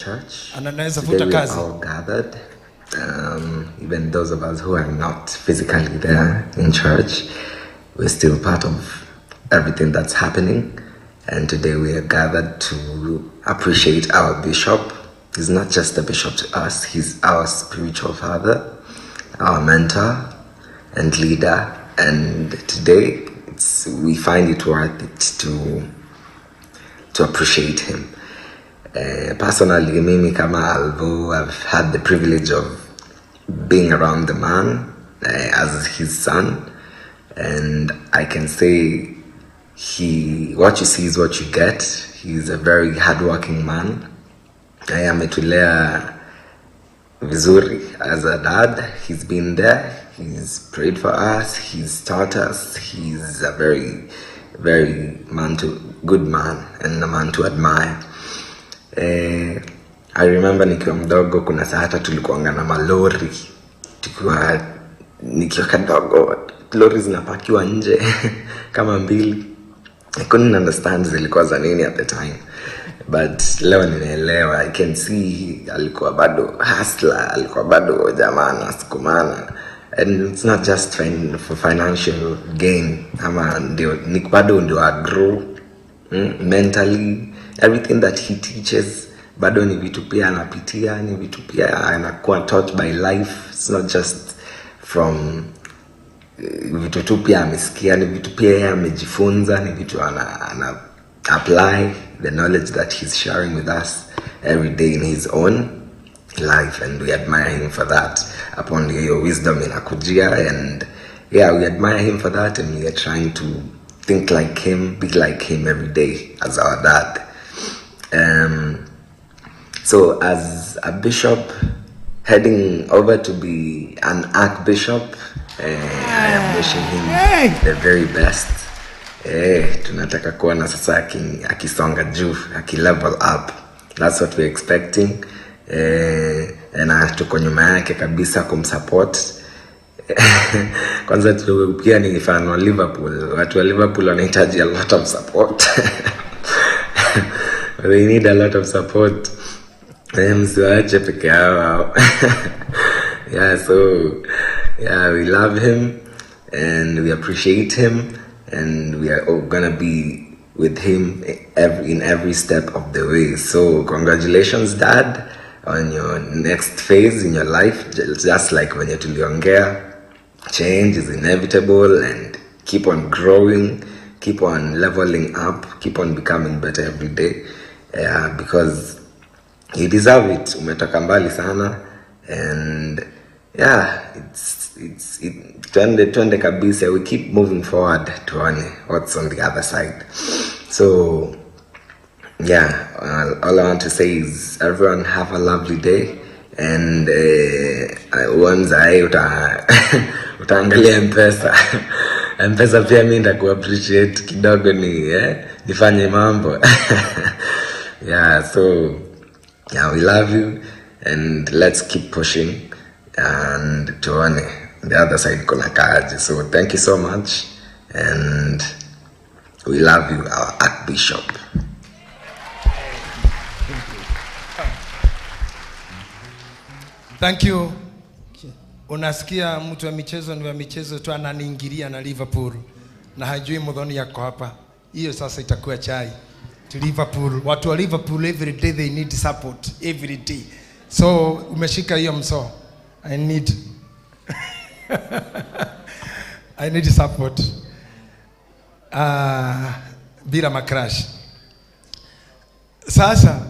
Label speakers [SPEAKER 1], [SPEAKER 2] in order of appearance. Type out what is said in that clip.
[SPEAKER 1] church. Today we are all gathered. Even those of us who are not physically there in church, we're still part of everything that's happening. And today we are gathered to appreciate our bishop. He's not just a bishop to us, he's our spiritual father, our mentor and leader. And today we find it worth it to appreciate him. Personally, mimi kama Alvo, I've had the privilege of being around the man as his son, and I can say what you see is what you get. He's a very hardworking man. Ametulea vizuri as a dad. He's been there. He's prayed for us. He's taught us. He's a very, very good man and a man to admire. I remember nikiwa mdogo kuna saa hata tulikuanga na malori. Nikiwa kadogo lori zinapakiwa nje kama mbili. I couldn't understand zilikuwa za nini at the time, but leo ninaelewa. I can see alikuwa bado hustler, alikuwa bado jamaa anasukumana, and it's not just for financial gain. Ama bado ndio grow mentally. Everything that he teaches bado ni vitu pia anapitia, ni vitu pia anakuwa taught by life. It's not just from vitu tu pia amesikia, ni vitu pia amejifunza, ni vitu ana apply the knowledge that he's sharing with us every day in his own life, and we admire him for that. Upon your wisdom inakujia, and we admire him for that, and we are trying to think like him, be like him every day as our dad. So as a bishop heading over to be an archbishop, I am wishing him the very best. Tunataka kuona sasa akisonga juu, level up. That's what we're expecting. Na tuko nyuma yake kabisa kumsupport. Kwanza pia ni fan wa Liverpool. Watu wa Liverpool wanahitaji a lot of support. They need a lot of support. Msiwache peke yao. We love him and we appreciate him, and we are all gonna be with him in every step of the way. So congratulations, Dad, on your next phase in your life. Just like when you tuliongea, change is inevitable, and keep on growing, keep on leveling up, keep on becoming better every day, because you deserve it. Umetoka mbali sana, and twende kabisa. We keep moving forward to what's on the other side. So all I want to say is everyone have a lovely day, and utaangalia mpesa pia mimi ndaku appreciate kidogo nifanye mambo. We love you, and let's keep pushing, and tuone the other side kuna kazi. So thank you so much, and we love you, our Archbishop.
[SPEAKER 2] Thank you. Unasikia mtu wa michezo ni wa michezo tu ananiingilia na Liverpool na hajui mudhoni yako hapa. Hiyo sasa itakuwa chai. To Liverpool, watu wa Liverpool every day they need support every day. So umeshika hiyo mso. I need support. Bila macrash. Sasa